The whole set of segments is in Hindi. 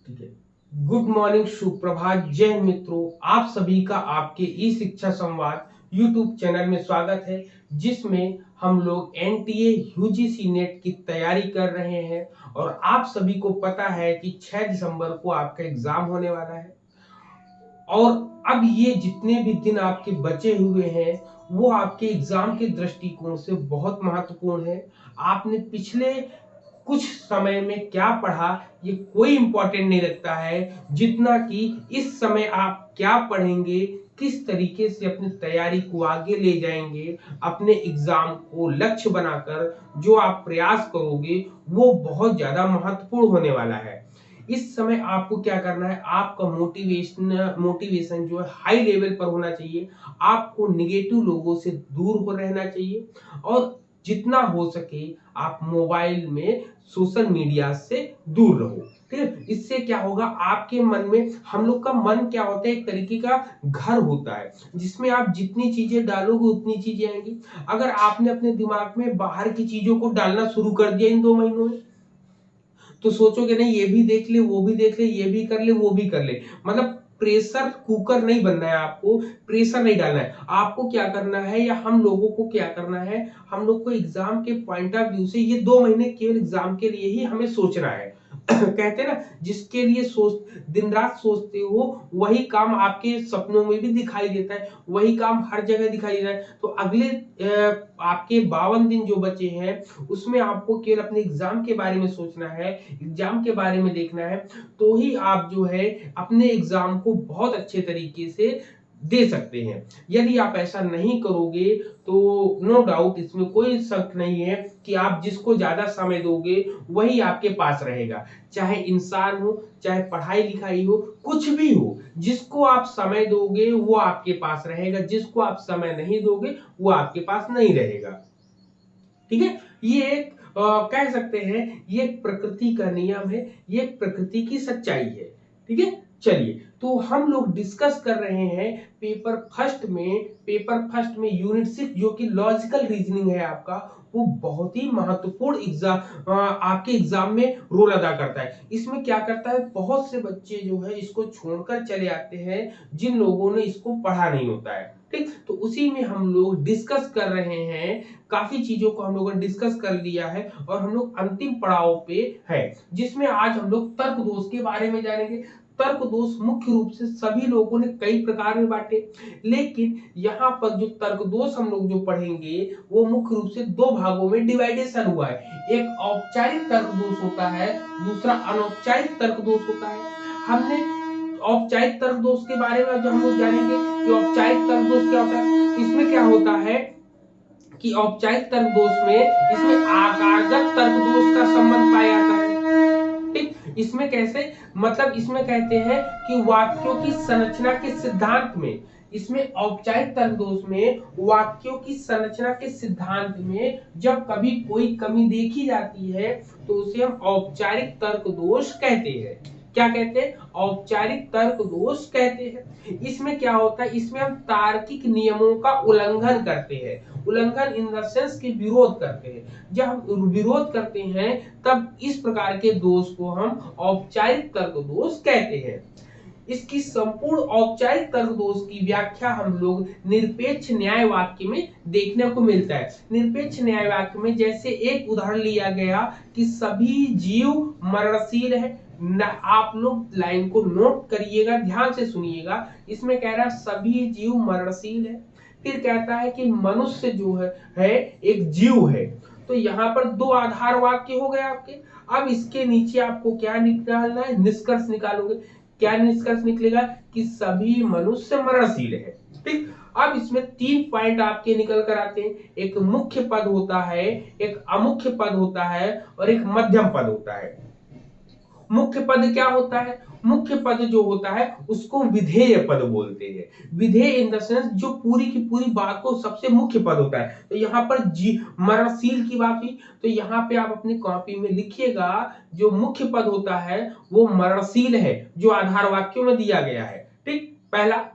ठीक है। गुड मॉर्निंग, सुप्रभात, जय हिंद मित्रों। आप सभी का आपके ई शिक्षा संवाद यूट्यूब चैनल में स्वागत है, जिसमें हम लोग एनटीए यूजीसी नेट की तैयारी कर रहे हैं। और आप सभी को पता है कि 6 दिसंबर को आपका एग्जाम होने वाला है। और अब ये जितने भी दिन आपके बचे हुए हैं वो आपके एग्जाम के दृष्टिकोण से बहुत महत्वपूर्ण है। आपने पिछले कुछ समय में क्या पढ़ा ये कोई इंपॉर्टेंट नहीं रखता है, जितना कि इस समय आप क्या पढ़ेंगे, किस तरीके से अपनी तैयारी को आगे ले जाएंगे, अपने एग्जाम को लक्ष्य बनाकर जो आप प्रयास करोगे वो बहुत ज्यादा महत्वपूर्ण होने वाला है। इस समय आपको क्या करना है, आपका मोटिवेशन जो है हाई लेवल पर होना चाहिए। आपको निगेटिव लोगों से दूर हो रहना चाहिए और जितना हो सके आप मोबाइल में सोशल मीडिया से दूर रहो। ठीक है, इससे क्या होगा, आपके मन में, हम लोग का मन क्या होता है, एक तरीके का घर होता है जिसमें आप जितनी चीजें डालोगे उतनी चीजें आएंगी। अगर आपने अपने दिमाग में बाहर की चीजों को डालना शुरू कर दिया इन 2 महीनों में, तो सोचोगे नहीं ये भी देख ले, वो भी देख ले, ये भी कर ले, वो भी कर ले। मतलब प्रेशर कुकर नहीं बनना है, आपको प्रेशर नहीं डालना है। आपको क्या करना है, या हम लोगों को क्या करना है, हम लोग को एग्जाम के पॉइंट ऑफ व्यू से ये 2 महीने केवल एग्जाम के लिए ही हमें सोचना है। कहते हैं ना, जिसके लिए सोच दिन रात सोचते हो वही काम आपके सपनों में भी दिखाई देता है, वही काम हर जगह दिखाई देता है। तो अगले आपके 52 दिन जो बचे हैं उसमें आपको केवल अपने एग्जाम के बारे में सोचना है, एग्जाम के बारे में देखना है। तो ही आप जो है अपने एग्जाम को बहुत अच्छे तरीके से दे सकते हैं। यदि आप ऐसा नहीं करोगे तो नो डाउट, इसमें कोई शक नहीं है कि आप जिसको ज्यादा समय दोगे वही आपके पास रहेगा। चाहे इंसान हो, चाहे पढ़ाई लिखाई हो, कुछ भी हो, जिसको आप समय दोगे वो आपके पास रहेगा, जिसको आप समय नहीं दोगे वो आपके पास नहीं रहेगा। ठीक है, ये एक कह सकते हैं ये एक प्रकृति का नियम है, ये एक प्रकृति की सच्चाई है। ठीक है, चलिए, तो हम लोग डिस्कस कर रहे हैं पेपर फर्स्ट में यूनिट 6 जो कि लॉजिकल रीजनिंग है आपका। वो बहुत ही महत्वपूर्ण एग्जाम आपके एग्जाम में रोल अदा करता है। इसमें क्या करता है, बहुत से बच्चे जो है इसको छोड़कर चले आते हैं जिन लोगों ने इसको पढ़ा नहीं होता है। ठीक, तो उसी में हम लोग डिस्कस कर रहे हैं। काफी चीजों को हम लोगों ने डिस्कस कर लिया है और हम लोग अंतिम पड़ाव पे है, जिसमें आज हम लोग तर्क दोष के बारे में जानेंगे। तर्क दोष मुख्य रूप से सभी लोगों ने कई प्रकार में बांटे, लेकिन यहाँ पर जो तर्क दोष हम लोग जो पढ़ेंगे वो मुख्य रूप से 2 भागों में डिवाइडेशन हुआ है। एक औपचारिक तर्क दोष होता है, दूसरा अनौपचारिक तर्क दोष होता है। हमने औपचारिक तर्क दोष के बारे में जो हम लोग जानेंगे कि औपचारिक तर्क दोष क्या होता है। इसमें क्या होता है कि औपचारिक तर्क दोष में इसमें आकारगत तर्क दोष का संबंध पाया जाता है। ठीक, इसमें कैसे, मतलब इसमें कहते हैं कि वाक्यों की संरचना के सिद्धांत में, इसमें औपचारिक तर्क दोष में वाक्यों की संरचना के सिद्धांत में जब कभी कोई कमी देखी जाती है तो उसे हम औपचारिक तर्क दोष कहते हैं। क्या कहते हैं, औपचारिक तर्क दोष कहते हैं। इसमें क्या होता है, इसमें हम तार्किक नियमों का उल्लंघन करते हैं। उल्लंघन इन द सेंस की विरोध करते हैं। जब हम विरोध करते हैं तब इस प्रकार के दोष को हम औपचारिक तर्क दोष कहते हैं। इसकी संपूर्ण औपचारिक तर्क दोष की व्याख्या हम लोग निरपेक्ष न्याय वाक्य में देखने को मिलता है। निरपेक्ष न्याय वाक्य में जैसे एक उदाहरण लिया गया कि सभी जीव मरणशील है। आप लोग लाइन को नोट करिएगा, ध्यान से सुनिएगा। इसमें कह रहा है सभी जीव मरणशील है, फिर कहता है कि मनुष्य जो है एक जीव है। तो यहाँ पर 2 आधार वाक्य हो गए आपके। अब इसके नीचे आपको क्या निकालना है, निष्कर्ष निकालोगे। क्या निष्कर्ष निकलेगा कि सभी मनुष्य मरणशील है। ठीक, अब इसमें 3 पॉइंट आपके निकल कर आते हैं। एक मुख्य पद होता है, एक अमुख्य पद होता है और एक मध्यम पद होता है। मुख्य पद क्या होता है, मुख्य पद जो होता है उसको विधेय पद बोलते हैं। विधेय इन द सेंस जो पूरी की पूरी बात को सबसे मुख्य पद होता है। तो यहाँ पर जी मरणशील की बात हुई, तो यहाँ पे आप अपनी कॉपी में लिखिएगा जो मुख्य पद होता है वो मरणशील है, जो आधार वाक्यों में दिया गया है। ठीक, पहला।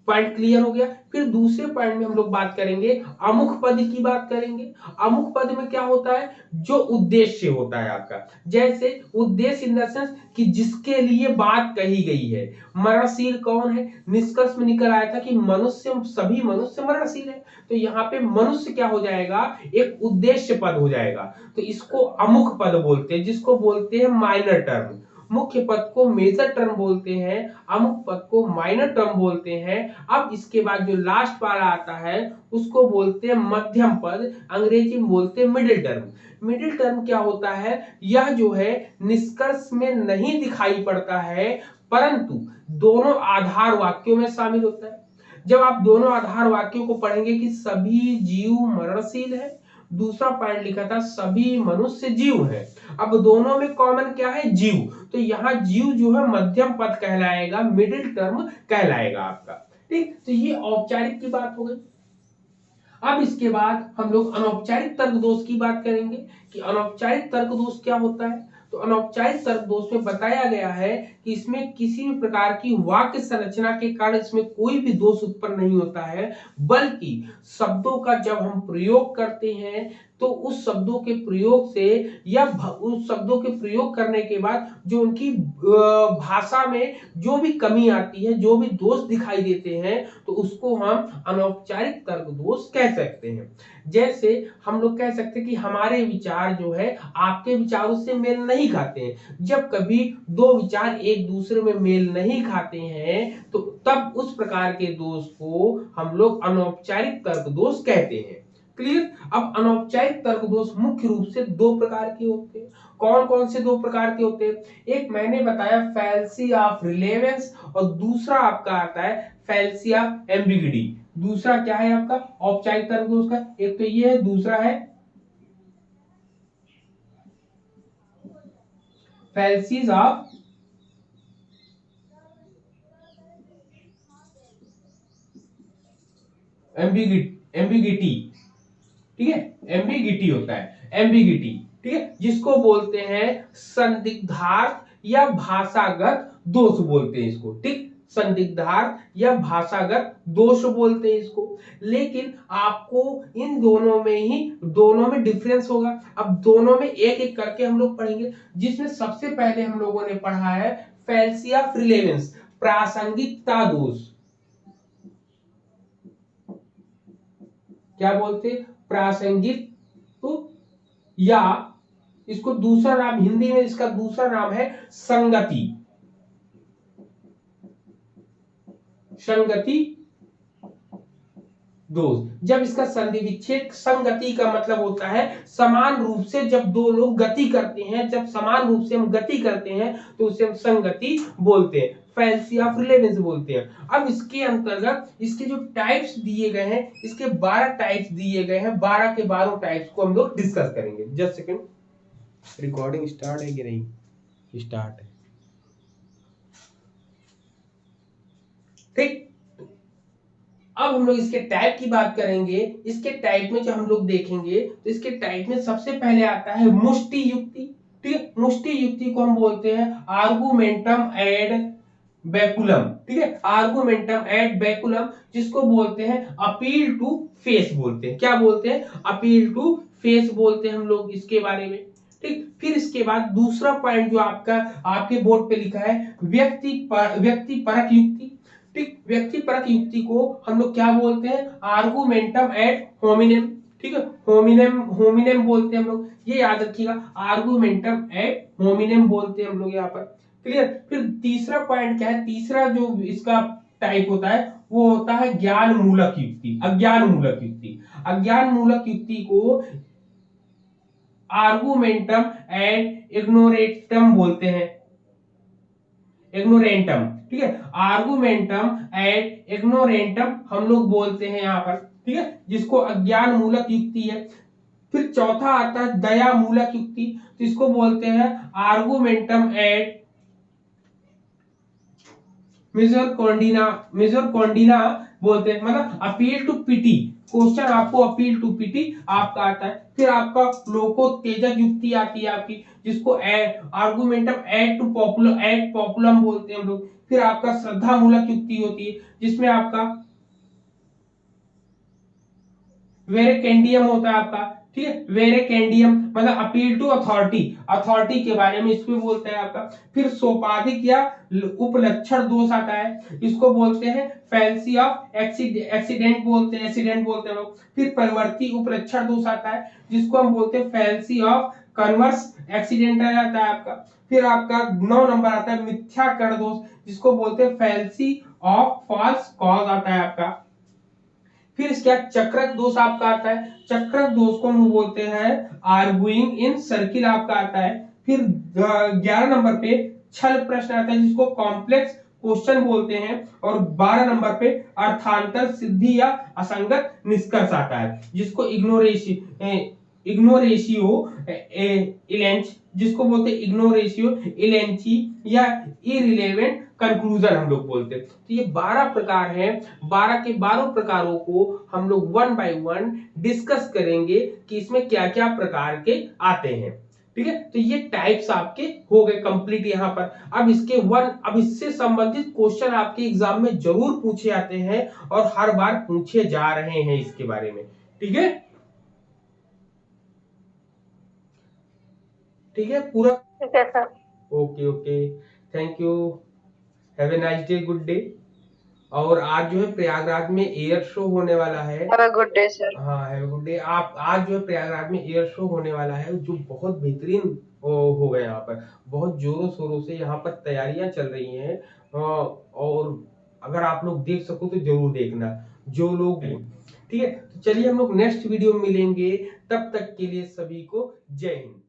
पॉइंट क्लियर हो गया। फिर दूसरे पॉइंट में हम लोग बात करेंगे, अमुख पद की बात करेंगे। अमुख पद में क्या होता है, जो उद्देश्य होता है आपका, जैसे उद्देश्य इन द सेंस कि जिसके लिए बात कही गई है। मरणशील कौन है, निष्कर्ष में निकल आया था कि मनुष्य, सभी मनुष्य मरणशील है, तो यहाँ पे मनुष्य क्या हो जाएगा, एक उद्देश्य पद हो जाएगा, तो इसको अमुख पद बोलते हैं, जिसको बोलते हैं माइनर टर्म। मुख्य पद को मेजर टर्म बोलते हैं, अमुक पद को माइनर टर्म बोलते हैं। अब इसके बाद जो लास्ट वाला आता है उसको बोलते हैं मध्यम पद, अंग्रेजी में बोलते हैं मिडिल टर्म। मिडिल टर्म क्या होता है, यह जो है निष्कर्ष में नहीं दिखाई पड़ता है, परंतु दोनों आधार वाक्यों में शामिल होता है। जब आप दोनों आधार वाक्यों को पढ़ेंगे कि सभी जीव मरणशील है, दूसरा पॉइंट लिखा था सभी मनुष्य जीव है, अब दोनों में कॉमन क्या है, जीव, तो यहाँ जीव जो है मध्यम पद कहलाएगा, मिडिल टर्म कहलाएगा आपका। ठीक, तो ये औपचारिक की बात हो गई। अब इसके बाद हम लोग अनौपचारिक तर्क दोष की बात करेंगे कि अनौपचारिक तर्क दोष क्या होता है। तो अनौपचारिक तर्क दोष में बताया गया है कि इसमें किसी भी प्रकार की वाक्य संरचना के कारण इसमें कोई भी दोष उत्पन्न नहीं होता है, बल्कि शब्दों का जब हम प्रयोग करते हैं तो उस शब्दों के प्रयोग से या उस शब्दों के प्रयोग करने के बाद जो उनकी भाषा में जो भी कमी आती है, जो भी दोष दिखाई देते हैं, तो उसको हम अनौपचारिक तर्क दोष कह सकते हैं। जैसे हम लोग कह सकते हैं कि हमारे विचार जो है आपके विचारों से मेल नहीं खाते हैं। जब कभी दो विचार एक दूसरे में मेल नहीं खाते हैं तो तब उस प्रकार के दोष को हम लोग अनौपचारिक तर्क दोष कहते हैं। क्लियर। अब अनौपचारिक तर्क दोष मुख्य रूप से दो प्रकार के होते हैं। कौन कौन से दो प्रकार के होते हैं, एक मैंने बताया फैलेसी ऑफ रिलेवेंस, और दूसरा आपका आता है फैलेसी ऑफ एम्बिग्यूटी। दूसरा क्या है आपका औपचारिक तर्क दोष का, एक तो ये है, दूसरा है फैलेसीज ऑफ एम्बिग्यूटी। ठीक है, एम्बिग्यूटी होता है, एम्बिग्यूटी, ठीक है, जिसको बोलते हैं संदिग्धार्थ या भाषागत दोष बोलते हैं इसको। ठीक, संदिग्धार्थ या भाषागत दोष बोलते हैं इसको। लेकिन आपको इन दोनों में डिफरेंस होगा। अब दोनों में एक एक करके हम लोग पढ़ेंगे, जिसमें सबसे पहले हम लोगों ने पढ़ा है फैलेसी ऑफ रिलेवेंस, प्रासंगिकता दोष। क्या बोलते, प्रासंगिक, तो या इसको दूसरा नाम, हिंदी में इसका दूसरा नाम है संगति, संगति दोष। जब इसका संधि विच्छेद, संगति का मतलब होता है समान रूप से जब दो लोग गति करते हैं, जब समान रूप से हम गति करते हैं तो उसे हम संगति बोलते हैं, फैलेसी ऑफ रिलेवेंस बोलते हैं। अब इसके अंतर्गत इसके जो टाइप्स दिए गए हैं, इसके 12 टाइप्स दिए गए हैं, 12 के 12 टाइप्स को हम लोग डिस्कस करेंगे। जस्ट सेकंड, रिकॉर्डिंग स्टार्ट है कि नहीं, स्टार्ट है। ठीक, अब हम लोग इसके टाइप की बात करेंगे। इसके टाइप में जो हम लोग देखेंगे तो इसके टाइप में सबसे पहले आता है मुष्टि युक्ति। ठीक है, मुष्टि युक्ति को हम बोलते हैं आर्गुमेंटम एड बैकुलम। ठीक है, आर्गुमेंटम एड बैकुलम, जिसको बोलते हैं अपील टू फेस बोलते हैं। क्या बोलते हैं, अपील टू फेस बोलते हैं हम लोग इसके बारे में। ठीक, फिर इसके बाद दूसरा पॉइंट जो आपका आपके बोर्ड पे लिखा है व्यक्ति परक युक्ति। ठीक, व्यक्ति परक युक्ति को हम लोग क्या बोलते हैं, आर्गुमेंटम एड होमिनेम। ठीक है, होमिनेम बोलते हैं हम लोग, ये याद रखिएगा, आर्गुमेंटम एड होमिनेम बोलते हैं हम लोग यहाँ पर। क्लियर। फिर तीसरा पॉइंट क्या है, तीसरा जो इसका टाइप होता है वो होता है ज्ञान मूलक युक्ति, अज्ञान मूलक युक्ति। अज्ञान मूलक युक्ति को आर्गुमेंटम एंड इग्नोरेटम बोलते हैं, इग्नोरेंटम। ठीक है, आर्गुमेंटम एंड इग्नोरेंटम हम लोग बोलते हैं यहाँ पर। ठीक है, जिसको अज्ञान मूलक युक्ति है। फिर चौथा आता है दया मूलक युक्ति, तो इसको बोलते हैं आर्गुमेंटम एंड मिजोरकॉन्डिना बोलते हैं, मतलब अपील टू पीटी, क्वेश्चन आपको अपील टू पीटी आपका आता है। फिर आपका लोकोत्तेजक युक्ति आती है आपकी, जिसको आर्गुमेंटम एड पॉपुलम बोलते हैं हम लोग। फिर आपका श्रद्धा मूलक युक्ति होती है, जिसमें आपका वेरेकेंडियम होता है आपका, ठीक है। वेरेकेंडियम मतलब अपील टू अथॉरिटी, अथॉरिटी के बारे में इसमें बोलते हैं आपका। फिर सोपाधिक या उपलक्षण दोष आता है, इसको बोलते हैं फैल्सी ऑफ एक्सीडेंट बोलते हैं, एक्सीडेंट बोलते हैं लोग। फिर परिवर्ती उपलक्षण दोष आता है, जिसको हम बोलते हैं फैल्सी ऑफ कन्वर्स एक्सीडेंटल आता है आपका। फिर आपका 9 नंबर आता है मिथ्याकरण दोष, जिसको बोलते हैं फैल्सी ऑफ फॉल्स कॉज आता है आपका। फिर इसके बाद चक्रक दोष आपका आता है, चक्रक दोष को हम बोलते हैं आर्गुइंग इन सर्किल आपका आता है। फिर 11 नंबर पे छल प्रश्न आता है, जिसको कॉम्प्लेक्स क्वेश्चन बोलते हैं। और 12 नंबर पे अर्थांतर सिद्धि या असंगत निष्कर्ष आता है, जिसको इग्नोरेशियो इलेंच, जिसको बोलते हैं इग्नोरेशियो इलेंची या इरिलेवेंट कंक्लूजन हम लोग बोलते हैं। तो ये 12 प्रकार हैं, 12 के 12 प्रकारों को हम लोग 1 बाय 1 डिस्कस करेंगे कि इसमें क्या क्या प्रकार के आते हैं, ठीक है। तो ये टाइप्स आपके हो गए कंप्लीट यहाँ पर। अब अब इससे संबंधित क्वेश्चन आपके एग्जाम में जरूर पूछे जाते हैं और हर बार पूछे जा रहे हैं इसके बारे में, ठीक है, ठीक है पूरा। ठीक है sir. Okay okay, thank you, have a nice day, good day. और आज जो है प्रयागराज में एयर शो होने वाला है। Have a good day sir. हाँ हैव अ गुड डे। आप आज जो है प्रयागराज में एयर शो होने वाला है, जो बहुत बेहतरीन हो गया। यहाँ पर बहुत जोरों शोरों से यहाँ पर तैयारियां चल रही हैं। और अगर आप लोग देख सको तो जरूर देखना जो लोग, ठीक है। तो चलिए हम लोग नेक्स्ट वीडियो में मिलेंगे, तब तक के लिए सभी को जय हिंद।